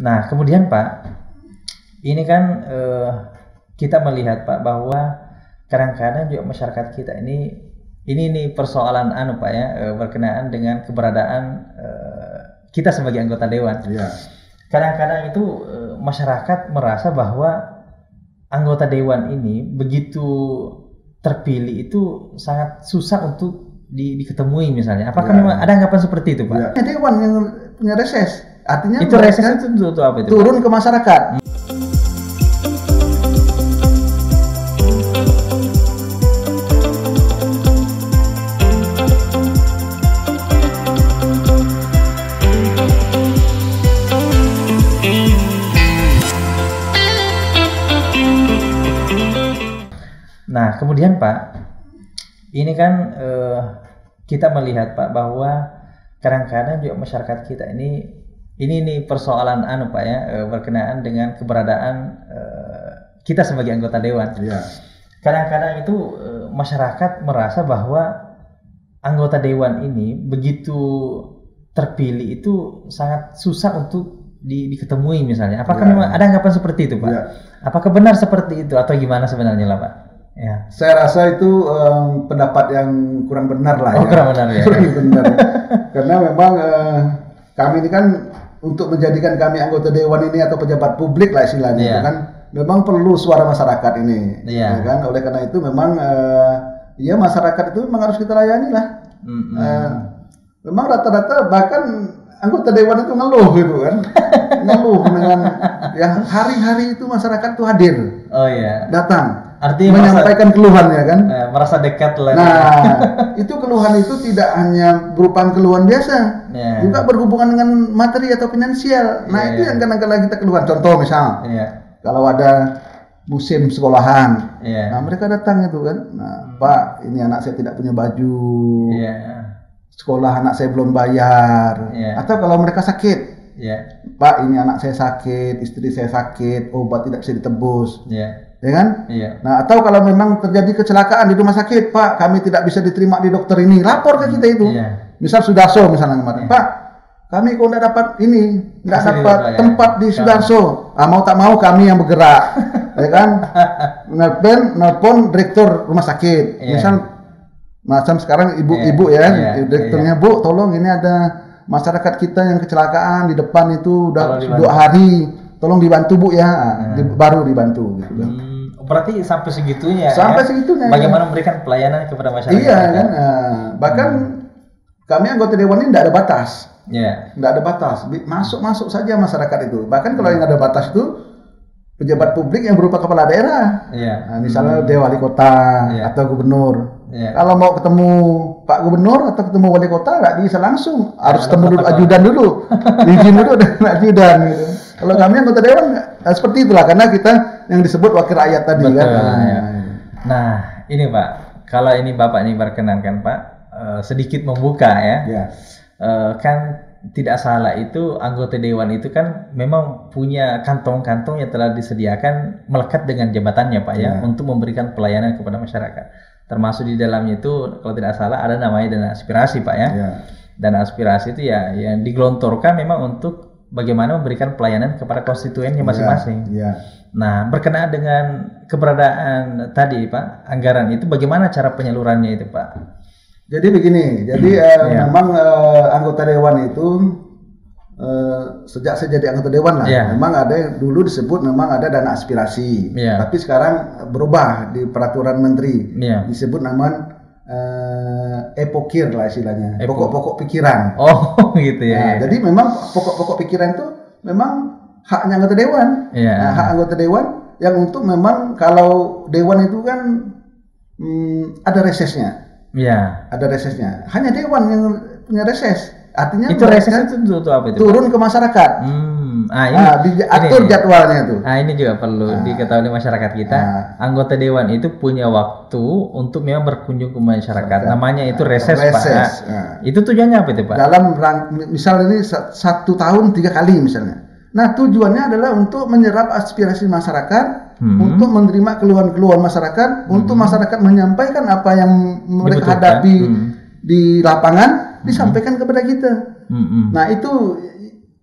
Nah, kemudian Pak, ini kan kita melihat Pak bahwa kadang-kadang juga masyarakat kita ini persoalan Pak ya, berkenaan dengan keberadaan kita sebagai anggota dewan. Iya. Kadang-kadang itu masyarakat merasa bahwa anggota dewan ini begitu terpilih itu sangat susah untuk diketemui misalnya. Apakah memang ada anggapan seperti itu Pak? Ya. Dewan yang punya reses, artinya itu reses itu apa itu? Turun Pak? Ke masyarakat. Nah, kemudian Pak, ini kan kita melihat Pak bahwa kadang-kadang juga masyarakat kita ini persoalan Pak ya, berkenaan dengan keberadaan kita sebagai anggota dewan. Iya. Kadang-kadang itu masyarakat merasa bahwa anggota dewan ini begitu terpilih itu sangat susah untuk diketemui misalnya. Apakah memang ada anggapan seperti itu Pak? Ya. Apakah benar seperti itu atau gimana sebenarnya lah Pak? Ya. Saya rasa itu pendapat yang kurang benar lah. Kurang benar ya. Kurang benar. Karena memang kami ini kan untuk menjadikan kami anggota dewan ini atau pejabat publik lah istilahnya, itu kan memang perlu suara masyarakat ini. Ya kan? Oleh karena itu memang ya masyarakat itu memang harus kita layani lah. Memang rata-rata bahkan anggota dewan itu ngeluh gitu kan. Ngeluh dengan ya hari-hari itu masyarakat itu hadir. Oh iya. Datang. Artinya menyampaikan keluhannya kan, merasa dekat lah. Nah, itu keluhan itu tidak hanya berupa keluhan biasa, juga berhubungan dengan materi atau finansial. Nah, itu yang kadang-kadang kita keluhan. Contoh misal, kalau ada musim sekolahan, nah mereka datang itu kan, nah Pak, ini anak saya tidak punya baju, sekolah anak saya belum bayar, atau kalau mereka sakit. Pak, ini anak saya sakit, istri saya sakit, obat tidak bisa ditebus, ya kan? Nah, atau kalau memang terjadi kecelakaan di rumah sakit, Pak, kami tidak bisa diterima di dokter ini, lapor ke kita itu. Misal Sudarso misalnya kemarin, Pak, kami kok tidak dapat ini, tidak dapat tempat di Sudarso. Mau tak mau kami yang bergerak, ya kan? Nelpon direktur rumah sakit, misal macam sekarang ibu-ibu ya, direkturnya, Bu, tolong ini ada masyarakat kita yang kecelakaan di depan itu udah 2 hari, tolong dibantu Bu ya, baru dibantu gitu kan. Berarti sampai segitunya. Sampai segitunya. Bagaimana memberikan pelayanan kepada masyarakat? Iya kan. Bahkan kami anggota dewan ini tidak ada batas. Tidak ada batas. Masuk saja masyarakat itu. Bahkan kalau yang ada batas itu pejabat publik yang berupa kepala daerah. Nah, misalnya wali kota atau gubernur. Kalau mau ketemu Pak Gubernur atau ketemu wali kota nggak bisa langsung, harus ketemu dulu ajudan dulu, izin dulu dengan ajudan gitu. Kalau kami anggota dewan seperti itulah, karena kita yang disebut wakil rakyat tadi. Betul, kan. Nah ini Pak, kalau ini Bapak ini berkenankan Pak, sedikit membuka ya. Kan tidak salah itu anggota dewan itu kan memang punya kantong-kantong yang telah disediakan melekat dengan jabatannya Pak ya, untuk memberikan pelayanan kepada masyarakat. Termasuk di dalamnya itu kalau tidak salah ada namanya dana aspirasi Pak ya. Dana aspirasi itu ya yang digelontorkan memang untuk bagaimana memberikan pelayanan kepada konstituennya masing-masing. Nah, berkenaan dengan keberadaan tadi Pak, anggaran itu bagaimana cara penyalurannya itu Pak? Jadi begini, memang anggota dewan itu sejak saya jadi anggota dewan lah, memang ada yang dulu disebut memang ada dana aspirasi, tapi sekarang berubah di peraturan menteri, disebut nama epokir lah istilahnya, pokok-pokok pikiran. Oh gitu ya. Nah, jadi memang pokok-pokok pikiran itu memang haknya anggota dewan, hak anggota dewan yang untuk memang kalau dewan itu kan ada resesnya. Ada resesnya. Hanya dewan yang punya reses. Artinya itu reses itu apa itu? Turun ke masyarakat. Diatur jadwalnya itu. Nah, ini juga perlu diketahui masyarakat kita. Anggota dewan itu punya waktu untuk memang berkunjung ke masyarakat. Namanya itu reses Pak. Itu tujuannya apa itu Pak? Dalam misal ini 1 tahun 3 kali misalnya. Nah, tujuannya adalah untuk menyerap aspirasi masyarakat, untuk menerima keluhan-keluhan masyarakat, untuk masyarakat menyampaikan apa yang mereka hadapi di lapangan, disampaikan kepada kita. Nah, itu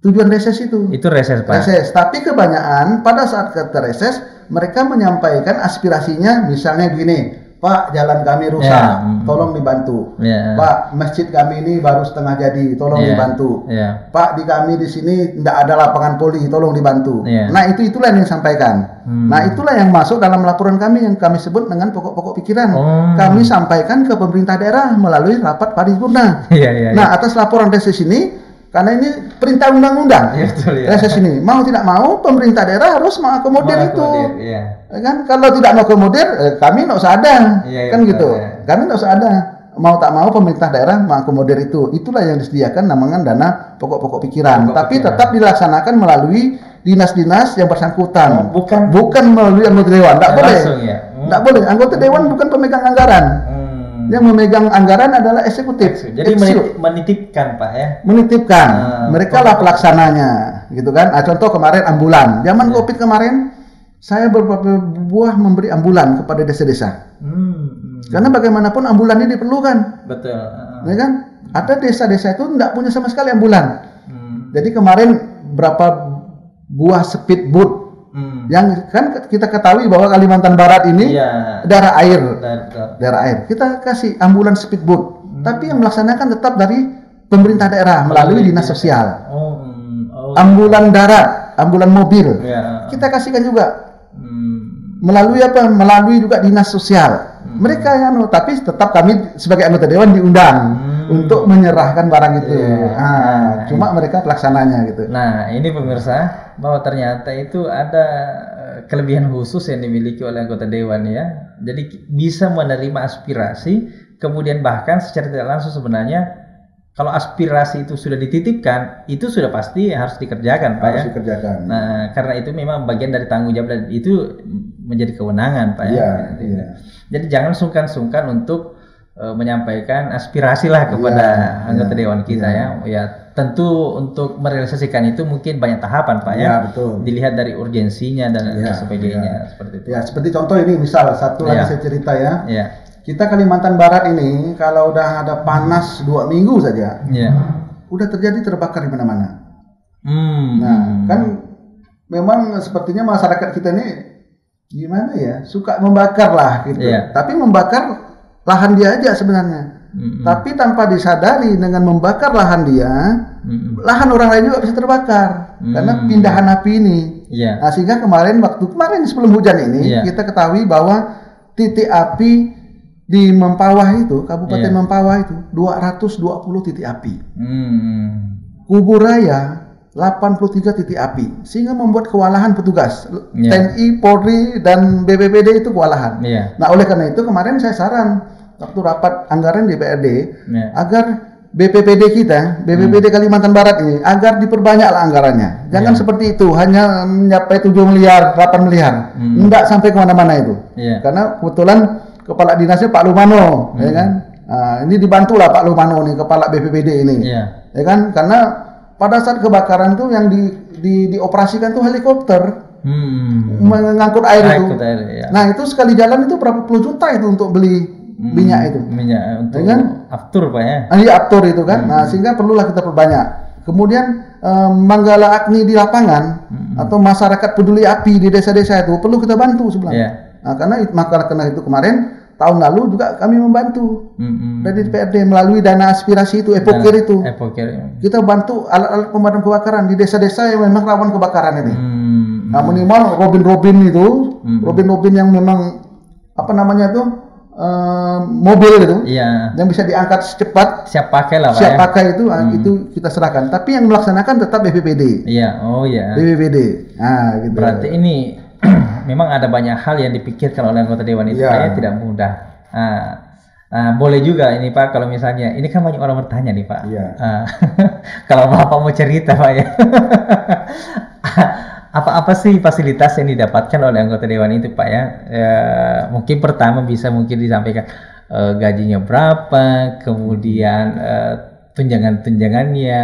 tujuan reses itu. Itu reses, Pak. Reses. Tapi kebanyakan pada saat kita reses, mereka menyampaikan aspirasinya, misalnya gini, Pak, jalan kami rusak, tolong dibantu. Pak, masjid kami ini baru setengah jadi, tolong dibantu. Pak, di kami di sini tidak ada lapangan poli, tolong dibantu. Nah, itulah yang disampaikan. Nah, itulah yang masuk dalam laporan kami yang kami sebut dengan pokok-pokok pikiran. Kami sampaikan ke pemerintah daerah melalui rapat paripurna. Nah, atas laporan reses ini, karena ini perintah undang-undang, reses ini mau tidak mau pemerintah daerah harus mengakomodir itu. Kan kalau tidak mengakomodir, kami tidak usah ada, kan gitu. Kami tidak usah ada. Mau tak mau pemerintah daerah mengakomodir itu. Itulah yang disediakan namanya dana pokok-pokok pikiran. Tapi tetap dilaksanakan melalui dinas-dinas yang bersangkutan. Bukan melalui anggota dewan. Tidak boleh. Tidak boleh. Anggota dewan bukan pemegang anggaran. Yang memegang anggaran adalah eksekutif. Jadi menitipkan, Pak, ya. Menitipkan. Mereka lah pelaksananya, gitu kan. Contoh kemarin ambulan. Zaman Covid kemarin, saya beberapa buah memberi ambulan kepada desa-desa. Karena bagaimanapun ambulan ini diperlukan. Betul. Ya kan? Ada desa-desa itu tidak punya sama sekali ambulan. Jadi kemarin berapa buah speedboat yang kan kita ketahui bahwa Kalimantan Barat ini daerah air. Kita kasih ambulan speedboat. Tapi yang melaksanakan tetap dari pemerintah daerah melalui dinas sosial. Ambulan darat, ambulan mobil. Kita kasihkan juga. Melalui apa? Melalui juga dinas sosial. Mereka yang tapi tetap kami sebagai anggota dewan diundang untuk menyerahkan barang itu. Cuma mereka pelaksananya gitu. Nah, ini pemirsa, bahwa ternyata itu ada kelebihan khusus yang dimiliki oleh anggota dewan, ya. Jadi bisa menerima aspirasi, kemudian bahkan secara tidak langsung sebenarnya kalau aspirasi itu sudah dititipkan, itu sudah pasti harus dikerjakan, Pak, ya. Dikerjakan. Nah, karena itu memang bagian dari tanggung jawab dan itu menjadi kewenangan, Pak, ya. Jadi jangan sungkan-sungkan untuk menyampaikan aspirasi lah kepada anggota dewan kita, ya. Tentu untuk merealisasikan itu mungkin banyak tahapan, Pak, ya. Betul. Dilihat dari urgensinya dan sebagainya, seperti itu. Ya, seperti contoh ini, misal satu lagi saya cerita, ya. Kita Kalimantan Barat ini kalau udah ada panas 2 minggu saja, udah terjadi terbakar di mana-mana. Nah, kan memang sepertinya masyarakat kita ini gimana ya, suka membakar lah gitu. Tapi membakar lahan dia aja sebenarnya. Tapi tanpa disadari dengan membakar lahan dia, lahan orang lain juga bisa terbakar karena pindahan api ini. Nah, sehingga kemarin sebelum hujan ini kita ketahui bahwa titik api di Mempawah itu, Kabupaten Mempawah itu 220 titik api. Kubu Raya 83 titik api, sehingga membuat kewalahan petugas TNI, Polri dan BPBD itu kewalahan. Nah, oleh karena itu kemarin saya saran waktu rapat anggaran DPRD agar BPBD kita, BPBD Kalimantan Barat ini agar diperbanyaklah anggarannya. Jangan seperti itu hanya mencapai 7 miliar, 8 miliar, enggak sampai kemana-mana itu. Karena kebetulan kepala dinasnya Pak Lumano, ya kan? Nah, ini dibantulah Pak Lumano nih, kepala BPBD ini, ya kan? Karena pada saat kebakaran tuh yang dioperasikan tuh helikopter mengangkut air itu. Nah, itu sekali jalan itu berapa puluh juta itu untuk beli minyak itu. Minyak untuk aftur, Pak, ya? Iya, aftur itu kan. Nah, sehingga perlulah kita perbanyak. Kemudian Manggala Agni di lapangan atau masyarakat peduli api di desa-desa itu perlu kita bantu sebenarnya. Nah, karena itu kemarin tahun lalu juga kami membantu dari DPRD melalui dana aspirasi itu Epokir itu. Kita bantu alat-alat pemadam kebakaran di desa-desa yang memang rawan kebakaran ini. Nah, minimal Robin itu, Robin yang memang apa namanya itu mobil itu, yang bisa diangkat secepat, siap pakai lah, Pak, siap pakai itu, itu kita serahkan. Tapi yang melaksanakan tetap BPBD. BPBD. Nah, gitu. Berarti ini memang ada banyak hal yang dipikirkan oleh anggota dewan itu, Pak, ya, tidak mudah. Boleh juga ini, Pak, kalau misalnya ini kan banyak orang bertanya nih, Pak. Kalau Bapak mau cerita, Pak, ya. Apa sih fasilitas yang didapatkan oleh anggota dewan itu, Pak, ya? Mungkin pertama bisa mungkin disampaikan gajinya berapa, kemudian tunjangan-tunjangannya,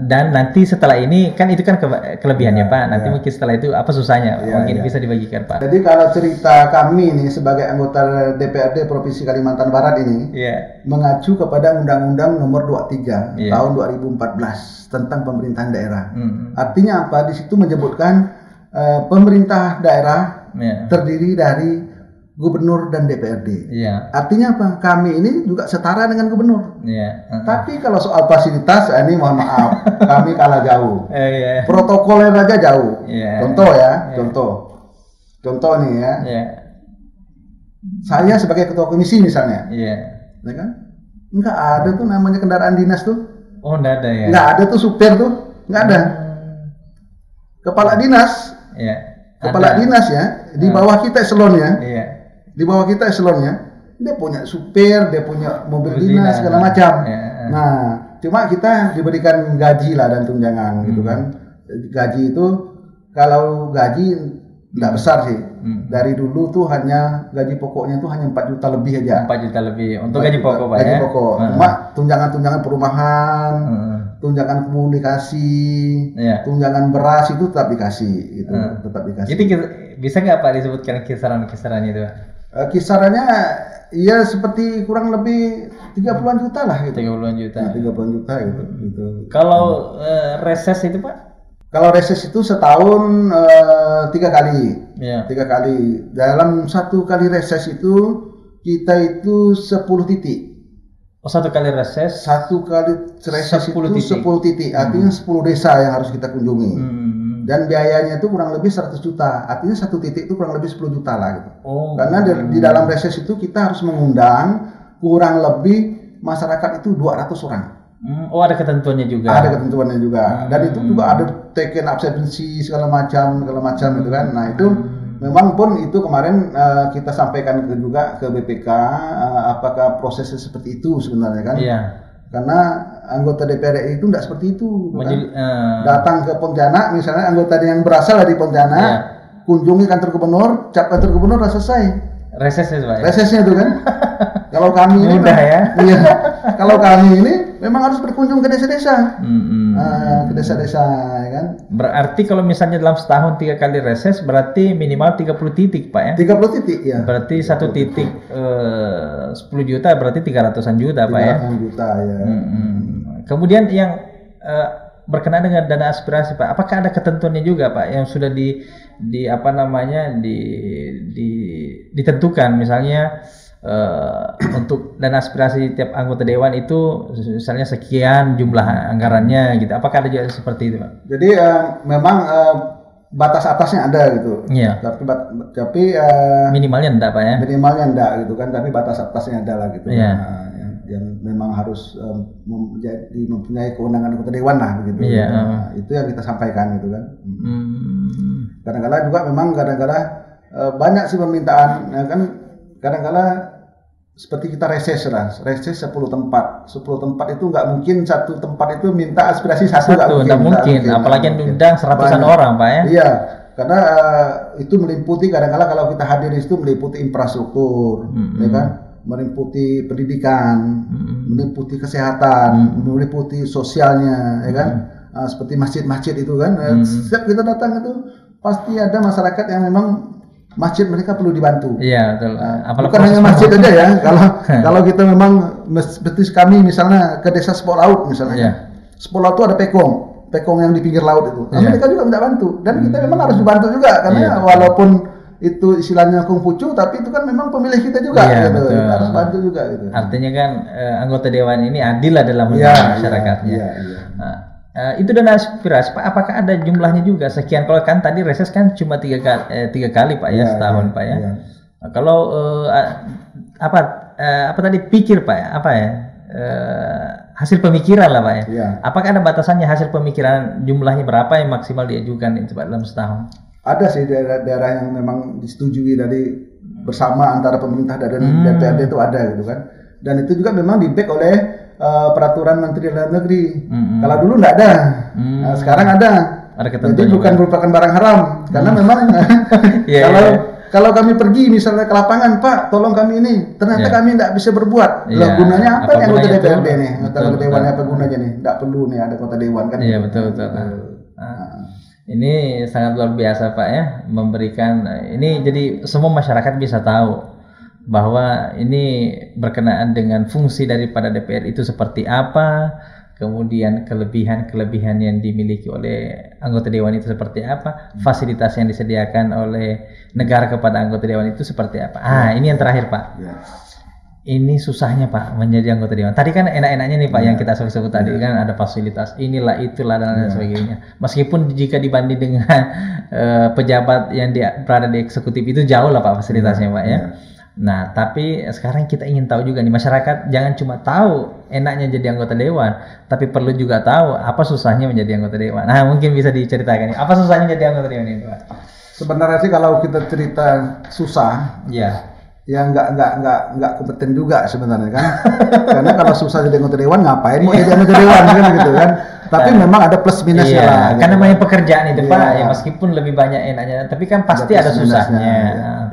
Dan nanti setelah ini kan itu kan kelebihannya Pak. Nanti mungkin setelah itu apa susahnya? Mungkin bisa dibagikan Pak. Jadi kalau cerita kami nih sebagai anggota DPRD Provinsi Kalimantan Barat ini mengacu kepada Undang-Undang Nomor 23 tahun 2014 tentang pemerintahan daerah. Artinya apa? Di situ menyebutkan pemerintah daerah terdiri dari gubernur dan DPRD. Artinya apa? Kami ini juga setara dengan gubernur. Tapi kalau soal fasilitas, ini mohon maaf, kami kalah jauh. Protokolnya aja jauh. Contoh ya, contoh nih ya. Saya sebagai ketua komisi misalnya, ya kan? Enggak ada tuh namanya kendaraan dinas tuh. Oh, enggak ada ya? Enggak ada tuh supir tuh, enggak ada. Kepala dinas, kepala dinas ya, di bawah kita eselonnya. Di bawah kita eselonnya, dia punya supir, dia punya mobil dinas segala macam. Nah, cuma kita diberikan gaji lah dan tunjangan gitu kan. Gaji itu kalau gaji enggak besar sih. Dari dulu tuh hanya gaji pokoknya tuh hanya 4 juta lebih aja. 4 juta lebih untuk gaji pokok Pak ya. Gaji pokok. Cuma tunjangan-tunjangan perumahan, tunjangan komunikasi, tunjangan beras itu tetap dikasih gitu, tetap dikasih. Itu bisa nggak Pak disebutkan kisaran-kisarannya itu Pak? Kisarannya ya seperti kurang lebih 30-an juta lah gitu. 30-an juta. Nah, 30-an juta gitu. Kalau reses itu Pak? Kalau reses itu setahun 3 kali. 3 kali. Dalam 1 kali reses itu kita itu 10 titik. Oh, 1 kali reses? 1 kali reses 10 itu 10 titik. Artinya 10 desa yang harus kita kunjungi. Dan biayanya itu kurang lebih 100 juta. Artinya 1 titik itu kurang lebih 10 juta lah gitu. Karena di dalam reses itu kita harus mengundang kurang lebih masyarakat itu 200 orang. Oh, ada ketentuannya juga. Ada ketentuannya juga. Dan itu juga ada taken absensi segala macam gitu kan. Nah, itu memang pun itu kemarin kita sampaikan juga ke BPK apakah prosesnya seperti itu sebenarnya kan. Karena anggota DPR itu tidak seperti itu. Kan? Datang ke Pontianak, misalnya anggota yang berasal dari Pontianak, kunjungi kantor gubernur, cap kantor gubernur, sudah selesai. Resesnya Pak. Resesnya itu kan. Kalau kami ini mudah ya. Iya. Kalau kami ini memang harus berkunjung ke desa-desa. Ke desa-desa ya kan. Berarti kalau misalnya dalam setahun 3 kali reses berarti minimal 30 titik Pak ya. 30 titik ya. Berarti 1 titik 10 juta berarti 300-an juta Pak ya. 300-an juta ya. Kemudian yang berkenaan dengan dana aspirasi Pak, apakah ada ketentuannya juga Pak yang sudah ditentukan misalnya untuk dana aspirasi tiap anggota dewan itu misalnya sekian jumlah anggarannya gitu. Apakah ada juga seperti itu Pak? Jadi memang batas atasnya ada gitu. Tapi minimalnya enggak Pak ya? Minimalnya enggak gitu kan, tapi batas atasnya ada lah gitu. Yang memang harus mempunyai kewenangan anggota dewan lah begitu. Itu yang kita sampaikan gitu kan. Kadang-kadang juga memang banyak sih permintaan ya kan. Kadang-kadang seperti kita reses 10 tempat. 10 tempat itu nggak mungkin satu tempat itu minta aspirasi satu nggak mungkin. Apalagi yang diundang 100-an orang Pak ya. Iya, karena itu meliputi kadang-kadang kalau kita hadir di situ meliputi infrastruktur, ya kan, meliputi pendidikan, meliputi kesehatan, meliputi sosialnya, ya kan, seperti masjid-masjid itu kan. Setiap kita datang itu pasti ada masyarakat yang memang masjid mereka perlu dibantu. Iya betul. Bukan hanya masjid aja ya. Kalau kita memang seperti kami misalnya ke desa Sepok Laut misalnya. Sepok Laut itu ada pekong yang di pinggir laut itu. Mereka juga minta bantu dan kita memang harus dibantu juga karena walaupun itu istilahnya kungfucu tapi itu kan memang pemilih kita juga gitu. Kita harus bantu juga gitu. Artinya kan anggota dewan ini adil lah dalam masyarakatnya. Itu dana aspirasi Pak, apakah ada jumlahnya juga sekian? Kalau kan tadi reses kan cuma 3 kali Pak ya setahun Pak ya. Kalau apa tadi pikir Pak ya, hasil pemikiran lah Pak ya. Apakah ada batasannya hasil pemikiran jumlahnya berapa yang maksimal diajukan itu Pak dalam setahun? Ada sih daerah-daerah yang memang disetujui dari bersama antara pemerintah dan DPRD itu ada gitu kan. Dan itu juga memang di-back oleh peraturan Menteri Dalam Negeri. Kalau dulu enggak ada. Sekarang ada. Jadi bukan merupakan barang haram karena memang kalau kami pergi misalnya ke lapangan, Pak, tolong kami ini, ternyata kami tidak bisa berbuat. Lah gunanya apa nih anggota DPRD nih? Anggota dewan apa gunanya nih? Tidak perlu nih ada anggota dewan kan? Iya betul. Ini sangat luar biasa Pak ya, memberikan ini jadi semua masyarakat bisa tahu bahwa ini berkenaan dengan fungsi daripada DPR itu seperti apa, kemudian kelebihan yang dimiliki oleh anggota dewan itu seperti apa, fasilitas yang disediakan oleh negara kepada anggota dewan itu seperti apa. Ini yang terakhir Pak. Ini susahnya Pak menjadi anggota dewan. Tadi kan enak-enaknya nih Pak yang kita sebut tadi kan ada fasilitas inilah itulah dan lain sebagainya. Meskipun jika dibanding dengan pejabat yang berada di eksekutif itu jauh lah Pak fasilitasnya Pak ya. Nah, tapi sekarang kita ingin tahu juga nih masyarakat jangan cuma tahu enaknya jadi anggota dewan, tapi perlu juga tahu apa susahnya menjadi anggota dewan. Nah, mungkin bisa diceritakan nih, apa susahnya jadi anggota dewan ini, Pak? Sebenarnya sih kalau kita cerita susah, ya nggak kompeten juga sebenarnya kan. Karena kalau susah jadi anggota dewan ngapain mau jadi anggota dewan kan gitu kan. Tapi memang ada plus minusnya lah. Kan namanya pekerjaan itu Pak, ya meskipun lebih banyak enaknya, tapi kan pasti ada susahnya.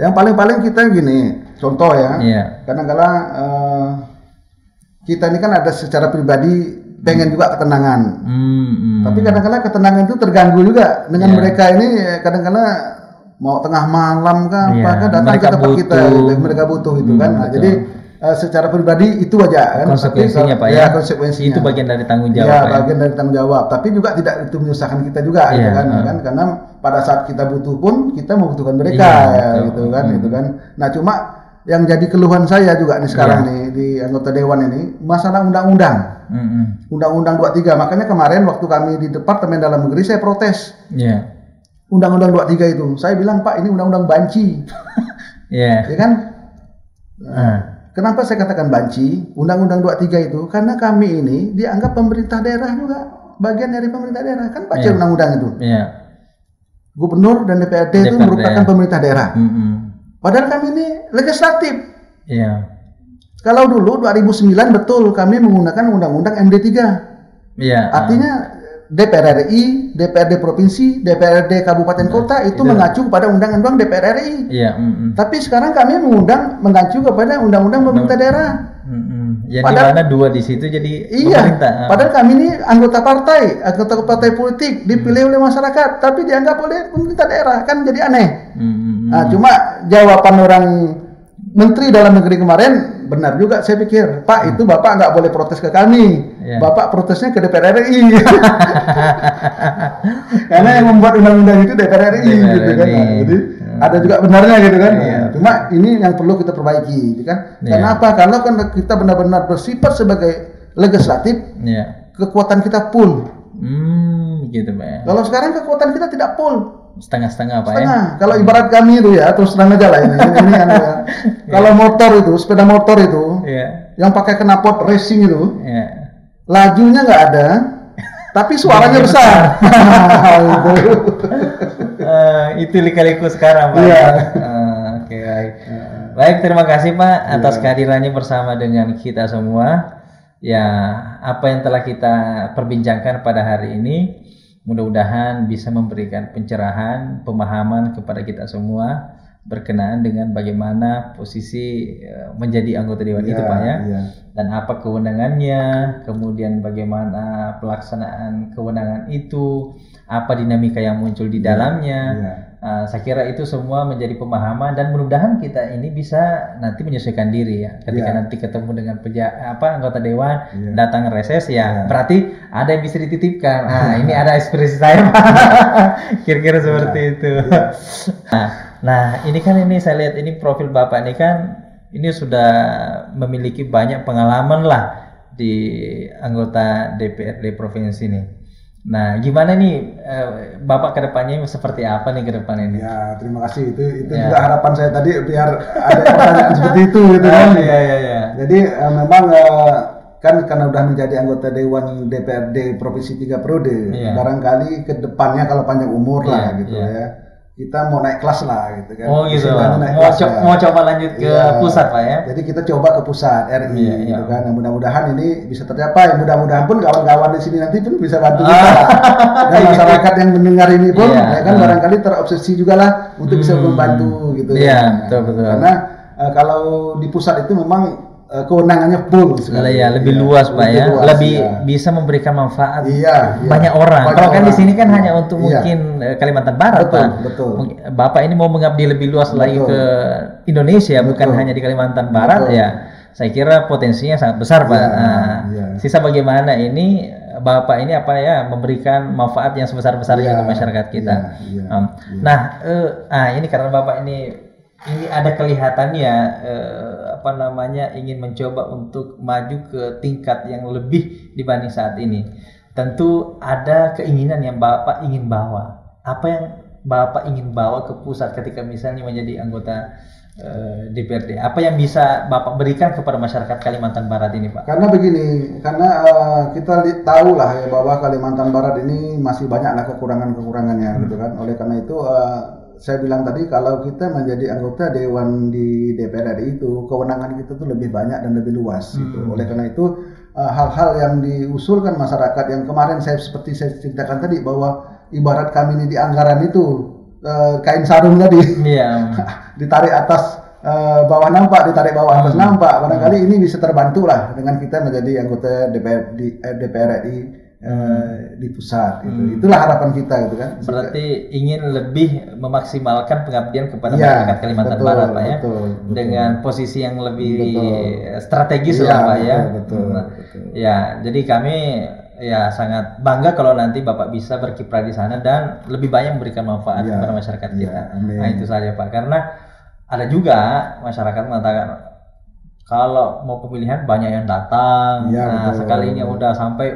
Yang paling kita gini, contoh ya, kadang-kadang kita ini kan ada secara pribadi pengen juga ketenangan. Tapi kadang-kadang ketenangan itu terganggu juga dengan mereka ini kadang-kadang mau tengah malam kan, datang ke tempat kita, mereka butuh itu kan. Nah, jadi secara pribadi itu aja kan. Konsekuensinya Pak ya. Konsekuensinya. Itu bagian dari tanggung jawab. Ya, bagian dari tanggung jawab. Tapi juga tidak itu menyusahkan kita juga, gitu kan. Karena pada saat kita butuh pun kita membutuhkan mereka, gitu kan. Nah, cuma yang jadi keluhan saya juga nih sekarang nih di anggota dewan ini masalah undang-undang. Undang-undang 23. Makanya kemarin waktu kami di Departemen Dalam Negeri saya protes. Undang-undang 23 itu. Saya bilang, Pak, ini undang-undang banci. Ya kan? Kenapa saya katakan banci? Undang-undang 23 itu karena kami ini dianggap pemerintah daerah juga, bagian dari pemerintah daerah. Kan baca undang-undang itu. Gubernur dan DPRD itu merupakan pemerintah daerah. Padahal kami ini legislatif. Kalau dulu 2009 betul kami menggunakan undang-undang MD3. Artinya DPR RI, DPRD provinsi, DPRD kabupaten kota itu mengacu kepada undang-undang DPR RI. Tapi sekarang kami mengacu kepada undang-undang pemerintah daerah. Yang dimana dua di situ jadi pemerintah. Padahal kami ini anggota partai politik dipilih oleh masyarakat, tapi dianggap oleh pemerintah daerah, kan jadi aneh. Nah, cuma jawaban orang Menteri Dalam Negeri kemarin benar juga saya pikir, Pak itu Bapak nggak boleh protes ke kami, Bapak protesnya ke DPR RI. Karena yang membuat undang-undang itu DPR RI, gitu kan. Nah, jadi ada juga benarnya gitu kan. Cuma ini yang perlu kita perbaiki, gitu kan. Karena apa? Kalau kan kita benar-benar bersifat sebagai legislatif, kekuatan kita full. Gitu Pak. Kalau sekarang kekuatan kita tidak full. Setengah-setengah Pak ya. Kalau ibarat kami itu ya, terus terang aja lah ini kan ya. Kalau motor itu, sepeda motor itu, yang pakai knalpot racing itu, lajunya nggak ada, tapi suaranya besar. Itu lika-liku sekarang Pak. Oke, baik. Baik, terima kasih Pak atas kehadirannya bersama dengan kita semua. Ya, apa yang telah kita perbincangkan pada hari ini mudah-mudahan bisa memberikan pencerahan, pemahaman kepada kita semua berkenaan dengan bagaimana posisi menjadi anggota dewan itu Pak ya. Dan apa kewenangannya, kemudian bagaimana pelaksanaan kewenangan itu, apa dinamika yang muncul di dalamnya. Saya kira itu semua menjadi pemahaman dan mudah-mudahan kita ini bisa nanti menyesuaikan diri ya. Ketika nanti ketemu dengan anggota dewan datang reses berarti ada yang bisa dititipkan. Ini ada ekspresi saya Pak. Kira-kira seperti itu. Nah, ini saya lihat ini profil Bapak ini kan ini sudah memiliki banyak pengalaman lah di anggota DPRD provinsi ini. Nah, gimana nih Bapak kedepannya seperti apa nih ke depan ini? Ya, terima kasih. Itu juga harapan saya tadi biar ada pertanyaan seperti itu gitu kan. Jadi memang kan karena udah menjadi anggota Dewan DPRD Provinsi 3 periode, barangkali ke depannya kalau panjang umur lah gitu ya. kita mau naik kelas lah gitu kan. Oh gitu. Mau coba lanjut ke pusat Pak ya. Jadi kita coba ke pusat RI gitu kan. Nah, mudah-mudahan ini bisa tercapai. Mudah-mudahan pun kawan-kawan di sini nanti pun bisa bantu kita. Dan masyarakat yang mendengar ini pun ya kan barangkali terobsesi juga lah untuk bisa membantu gitu. Iya, betul. Karena kalau di pusat itu memang kewenangannya full sekali. Ya, lebih luas Pak ya. Luas, lebih bisa memberikan manfaat banyak orang. Kalau kan di sini kan hanya untuk Iya. mungkin Kalimantan Barat Pak. Betul. Bapak ini mau mengabdi lebih luas lagi ke Indonesia, bukan hanya di Kalimantan Barat ya. Saya kira potensinya sangat besar Pak. Sisa bagaimana ini Bapak ini apa ya memberikan manfaat yang sebesar-besarnya untuk masyarakat kita. Nah, ini karena Bapak ini ada kelihatannya apa namanya ingin mencoba untuk maju ke tingkat yang lebih dibanding saat ini. Tentu ada keinginan yang Bapak ingin bawa. Apa yang Bapak ingin bawa ke pusat ketika misalnya menjadi anggota DPRD? Apa yang bisa Bapak berikan kepada masyarakat Kalimantan Barat ini Pak? Karena begini, karena kita tahu lah ya bahwa Kalimantan Barat ini masih banyaklah kekurangan-kekurangannya gitu kan. Oleh karena itu saya bilang tadi kalau kita menjadi anggota dewan di DPR RI itu kewenangan kita tuh lebih banyak dan lebih luas gitu. Oleh karena itu hal-hal yang diusulkan masyarakat yang kemarin seperti saya ceritakan tadi bahwa ibarat kami ini di anggaran itu kain sarung tadi ditarik atas bawah nampak, ditarik bawah atas nampak. Barangkali ini bisa terbantu lah dengan kita menjadi anggota DPR RI di pusat gitu. Itulah harapan kita gitu kan. Berarti ingin lebih memaksimalkan pengabdian kepada masyarakat Kalimantan Barat Pak ya. Betul. Dengan posisi yang lebih strategis lah Pak ya. Betul. Ya, jadi kami ya sangat bangga kalau nanti Bapak bisa berkiprah di sana dan lebih banyak memberikan manfaat kepada masyarakat kita. Nah, itu saja Pak. Karena ada juga masyarakat mengatakan kalau mau pemilihan banyak yang datang, sekalinya udah sampai,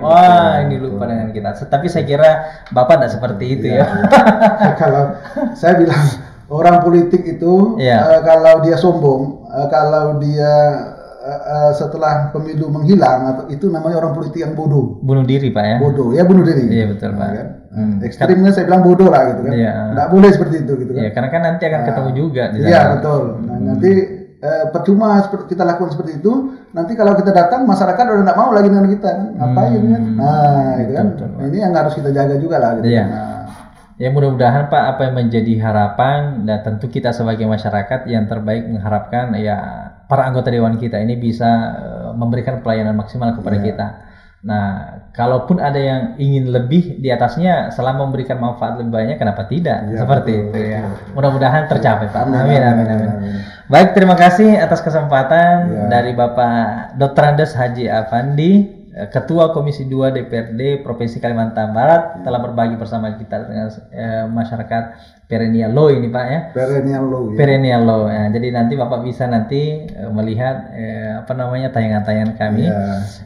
ini lupa dengan kita. Tapi saya kira Bapak tidak seperti itu ya. Kalau saya bilang orang politik itu kalau dia sombong, kalau dia setelah pemilu menghilang, atau itu namanya orang politik yang bodoh. Bunuh diri Pak ya? Bodoh, ya bunuh diri. Iya betul Pak. Kan? Ekstrimnya saya bilang bodoh lah gitu kan. Nggak boleh seperti itu gitu kan. Iya, karena kan nanti akan ketemu juga. Iya betul. Nah, nanti percuma kita lakukan seperti itu, nanti kalau kita datang masyarakat udah nggak mau lagi dengan kita kan, ngapain kan? Nah itu kan, ini yang harus kita jaga juga lah gitu. Ya mudah-mudahan Pak apa yang menjadi harapan dan tentu kita sebagai masyarakat yang terbaik mengharapkan ya para anggota dewan kita ini bisa memberikan pelayanan maksimal kepada kita. Nah, kalaupun ada yang ingin lebih di atasnya selama memberikan manfaat lebih banyak, kenapa tidak? Seperti itu ya. Mudah-mudahan tercapai Pak. Amin. Baik, terima kasih atas kesempatan dari Bapak Dr. Andes Haji Afandi, Ketua Komisi 2 DPRD Provinsi Kalimantan Barat, telah berbagi bersama kita dengan masyarakat Perennial Law ini Pak ya. Perennial Law. Ya. Jadi nanti Bapak bisa nanti melihat tayangan-tayangan kami.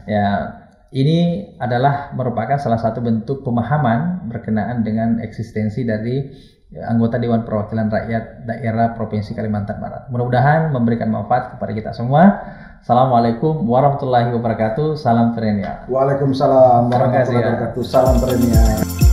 Ya. Ini adalah merupakan salah satu bentuk pemahaman berkenaan dengan eksistensi dari anggota Dewan Perwakilan Rakyat Daerah Provinsi Kalimantan Barat. Mudah-mudahan memberikan manfaat kepada kita semua. Assalamualaikum warahmatullahi wabarakatuh. Salam Perennial. Waalaikumsalam warahmatullahi wabarakatuh. Salam Perennial.